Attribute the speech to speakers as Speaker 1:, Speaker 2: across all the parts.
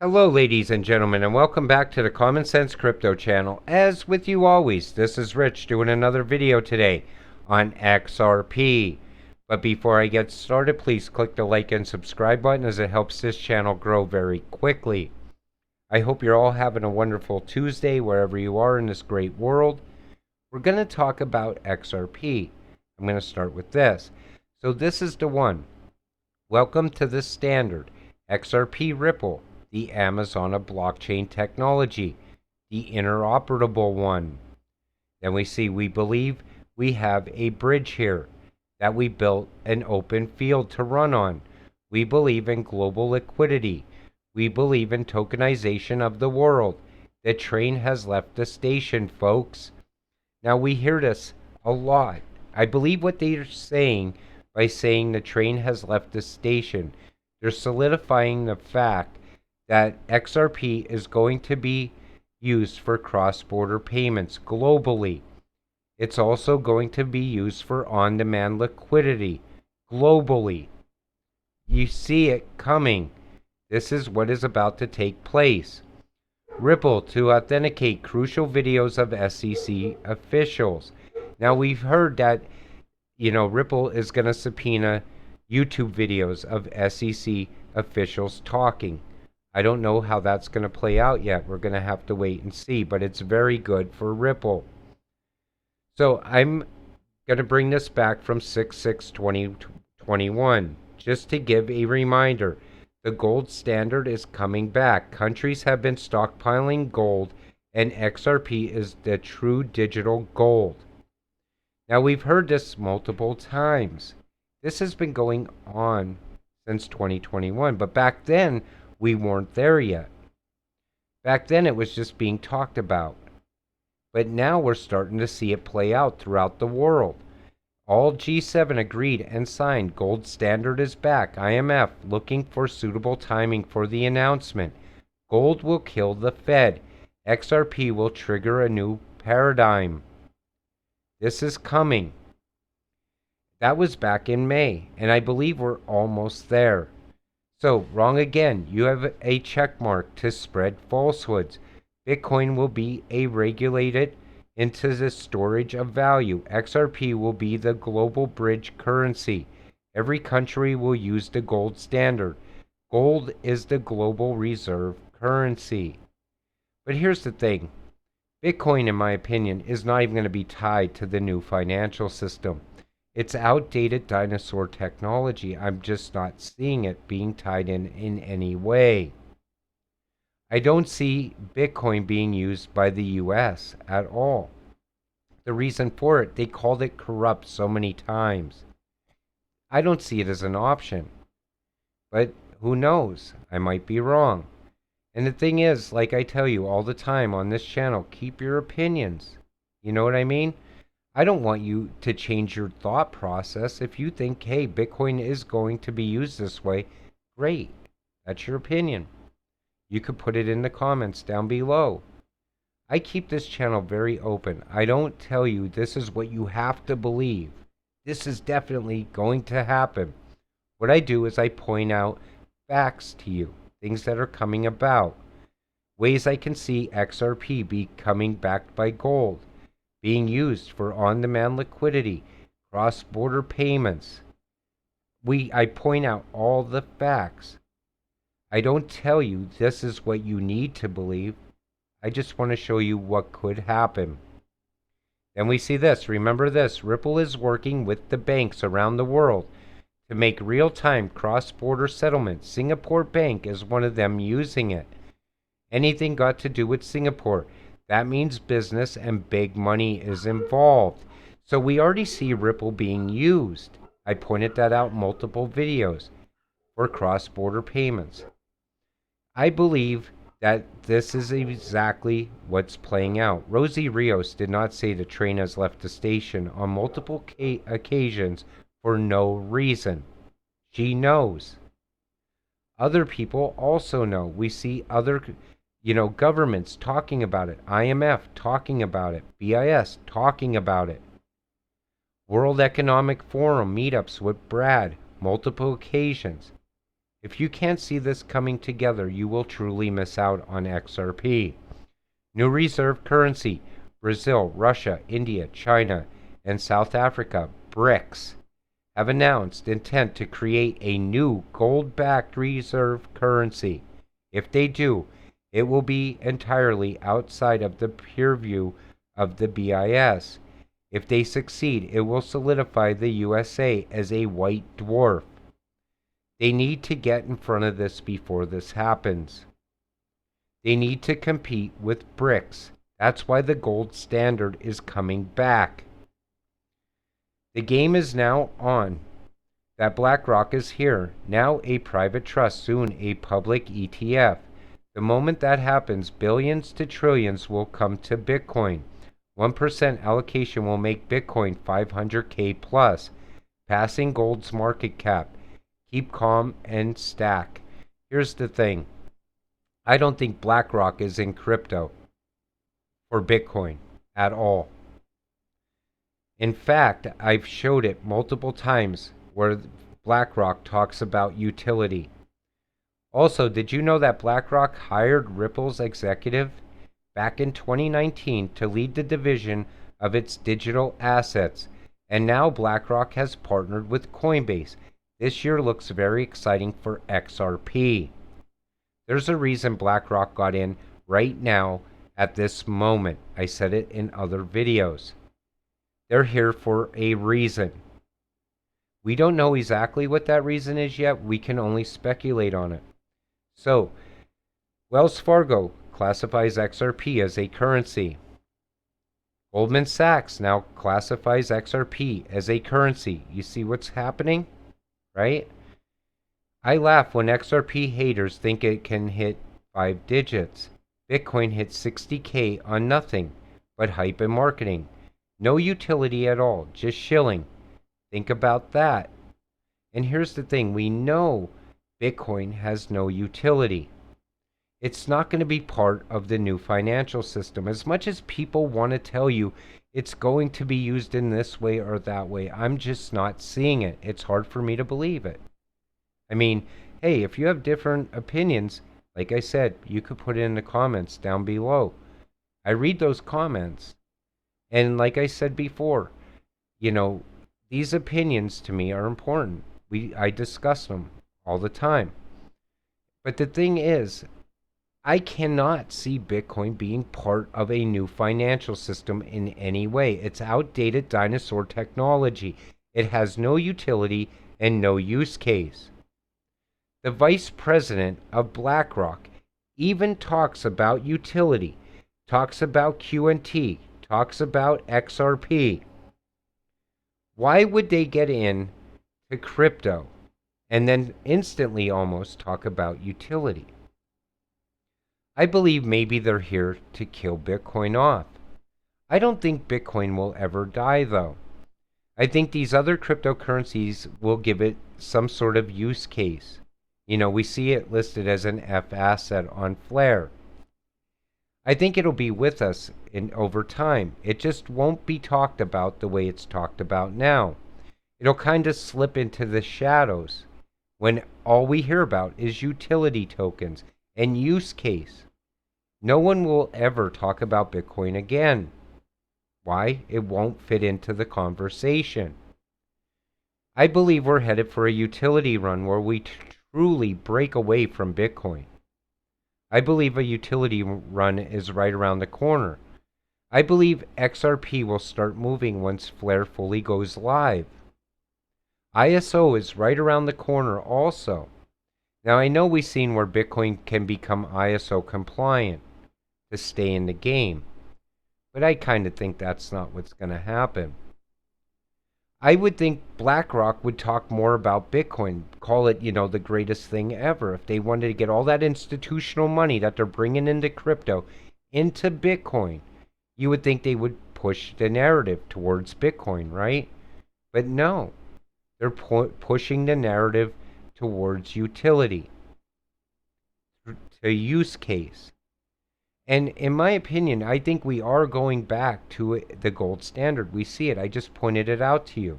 Speaker 1: Hello, ladies and gentlemen, and welcome back to the Common Sense Crypto channel. As with you always, this is Rich doing another video today on XRP. But before I get started, please click the like and subscribe button as it helps this channel grow very quickly. I hope you're all having a wonderful Tuesday wherever you are in this great world. We're going to talk about XRP. I'm going to start with this. So this is the one. Welcome to the standard XRP Ripple, the Amazon of blockchain technology, the interoperable one. Then we believe we have a bridge here, that we built an open field to run on. We believe in global liquidity. We believe in tokenization of the world. The train has left the station, folks. Now we hear this a lot. I believe what they're saying by saying the train has left the station. They're solidifying the fact that XRP is going to be used for cross-border payments globally. It's also going to be used for on-demand liquidity globally. You see it coming. This is what is about to take place. Ripple to authenticate crucial videos of SEC officials. Now we've heard that, Ripple is going to subpoena YouTube videos of SEC officials talking. I don't know how that's going to play out yet. We're going to have to wait and see, but it's very good for Ripple. So I'm going to bring this back from 6/6/2021 just to give a reminder. The gold standard is coming back. Countries have been stockpiling gold, and XRP is the true digital gold. Now, we've heard this multiple times. This has been going on since 2021, but back then, we weren't there yet. Back then, it was just being talked about. But now we're starting to see it play out throughout the world. All G7 agreed and signed. Gold standard is back. IMF looking for suitable timing for the announcement. Gold will kill the Fed. XRP will trigger a new paradigm. This is coming. That was back in May, and I believe we're almost there. So, wrong again. You have a check mark to spread falsehoods. Bitcoin will be a regulated into the storage of value. XRP will be the global bridge currency. Every country will use the gold standard. Gold is the global reserve currency. But here's the thing. Bitcoin, in my opinion, is not even going to be tied to the new financial system. It's outdated dinosaur technology. I'm just not seeing it being tied in any way. I don't see Bitcoin being used by the US at all. The reason for it, they called it corrupt so many times. I don't see it as an option. But who knows? I might be wrong. And the thing is, like I tell you all the time on this channel, keep your opinions. You know what I mean? I don't want you to change your thought process. If you think, hey, Bitcoin is going to be used this way, great. That's your opinion. You could put it in the comments down below. I keep this channel very open. I don't tell you this is what you have to believe. This is definitely going to happen. What I do is I point out facts to you, things that are coming about, ways I can see XRP becoming backed by gold, being used for on-demand liquidity, cross-border payments. I point out all the facts. I don't tell you this is what you need to believe. I just want to show you what could happen. Then we see this. Remember this. Ripple is working with the banks around the world to make real-time cross-border settlements. Singapore Bank is one of them using it. Anything got to do with Singapore, that means business and big money is involved. So we already see Ripple being used. I pointed that out in multiple videos for cross-border payments. I believe that this is exactly what's playing out. Rosie Rios did not say the train has left the station on multiple occasions for no reason. She knows. Other people also know. We see other, governments talking about it. IMF talking about it. BIS talking about it. World Economic Forum meetups with Brad, multiple occasions. If you can't see this coming together, you will truly miss out on XRP. New reserve currency: Brazil, Russia, India, China, and South Africa, BRICS, have announced intent to create a new gold-backed reserve currency. If they do, it will be entirely outside of the purview of the BIS. If they succeed, it will solidify the USA as a white dwarf. They need to get in front of this before this happens. They need to compete with BRICS. That's why the gold standard is coming back. The game is now on. That Blackrock is here, now a private trust, soon a public ETF. The moment that happens, billions to trillions will come to Bitcoin. 1% allocation will make Bitcoin 500K plus, passing gold's market cap. Keep calm and stack. Here's the thing. I don't think BlackRock is in crypto for Bitcoin at all. In fact, I've showed it multiple times where BlackRock talks about utility. Also, did you know that BlackRock hired Ripple's executive back in 2019 to lead the division of its digital assets? And now BlackRock has partnered with Coinbase. This year looks very exciting for XRP. There's a reason BlackRock got in right now at this moment. I said it in other videos. They're here for a reason. We don't know exactly what that reason is yet. We can only speculate on it. So, Wells Fargo classifies XRP as a currency. Goldman Sachs now classifies XRP as a currency. You see what's happening, right? I laugh when XRP haters think it can hit 5 digits. Bitcoin hit 60K on nothing but hype and marketing. No utility at all, just shilling. Think about that. And here's the thing, we know Bitcoin has no utility. It's not going to be part of the new financial system. As much as people want to tell you it's going to be used in this way or that way, I'm just not seeing it. It's hard for me to believe it. I mean, hey, if you have different opinions, like I said, you could put it in the comments down below. I read those comments. And like I said before, these opinions to me are important. I discuss them all the time. But the thing is, I cannot see Bitcoin being part of a new financial system in any way. It's outdated dinosaur technology. It has no utility and no use case. The vice president of BlackRock even talks about utility, talks about QNT, talks about XRP. Why would they get in to crypto and then instantly almost talk about utility? I believe maybe they're here to kill Bitcoin off. I don't think Bitcoin will ever die, though. I think these other cryptocurrencies will give it some sort of use case. We see it listed as an F asset on Flare. I think it'll be with us over time. It just won't be talked about the way it's talked about now. It'll kind of slip into the shadows when all we hear about is utility tokens and use case. No one will ever talk about Bitcoin again. Why? It won't fit into the conversation. I believe we're headed for a utility run where we truly break away from Bitcoin. I believe a utility run is right around the corner. I believe XRP will start moving once Flare fully goes live. ISO is right around the corner also. Now I know we've seen where Bitcoin can become ISO compliant to stay in the game, but I kind of think that's not what's going to happen. I would think BlackRock would talk more about Bitcoin, call it, the greatest thing ever. If they wanted to get all that institutional money that they're bringing into crypto into Bitcoin, you would think they would push the narrative towards Bitcoin, right? But no, they're pushing the narrative towards utility, to use case. And in my opinion, I think we are going back to the gold standard. We see it. I just pointed it out to you.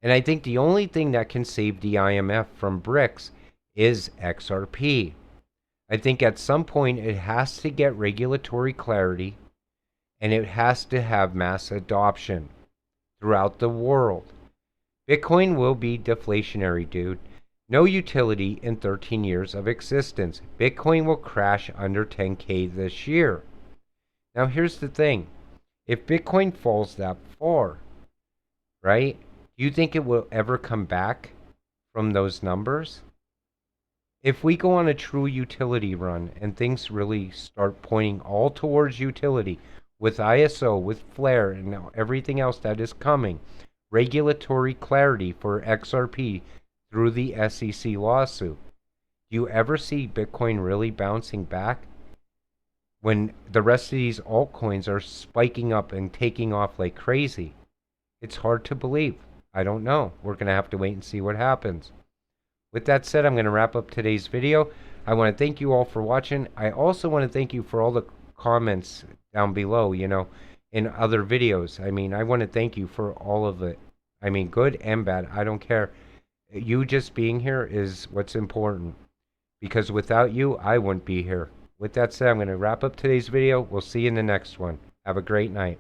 Speaker 1: And I think the only thing that can save the IMF from BRICS is XRP. I think at some point it has to get regulatory clarity and it has to have mass adoption throughout the world. Bitcoin will be deflationary, dude. No utility in 13 years of existence. Bitcoin will crash under 10K this year. Now, here's the thing. If Bitcoin falls that far, right, do you think it will ever come back from those numbers? If we go on a true utility run and things really start pointing all towards utility with ISO, with Flare, and now everything else that is coming, regulatory clarity for XRP through the SEC lawsuit, do you ever see Bitcoin really bouncing back? When the rest of these altcoins are spiking up and taking off like crazy. It's hard to believe. I don't know. We're going to have to wait and see what happens. With that said, I'm going to wrap up today's video. I want to thank you all for watching. I also want to thank you for all the comments down below, in other videos. I mean, I want to thank you for all of it. I mean, good and bad. I don't care. You just being here is what's important. Because without you, I wouldn't be here. With that said, I'm going to wrap up today's video. We'll see you in the next one. Have a great night.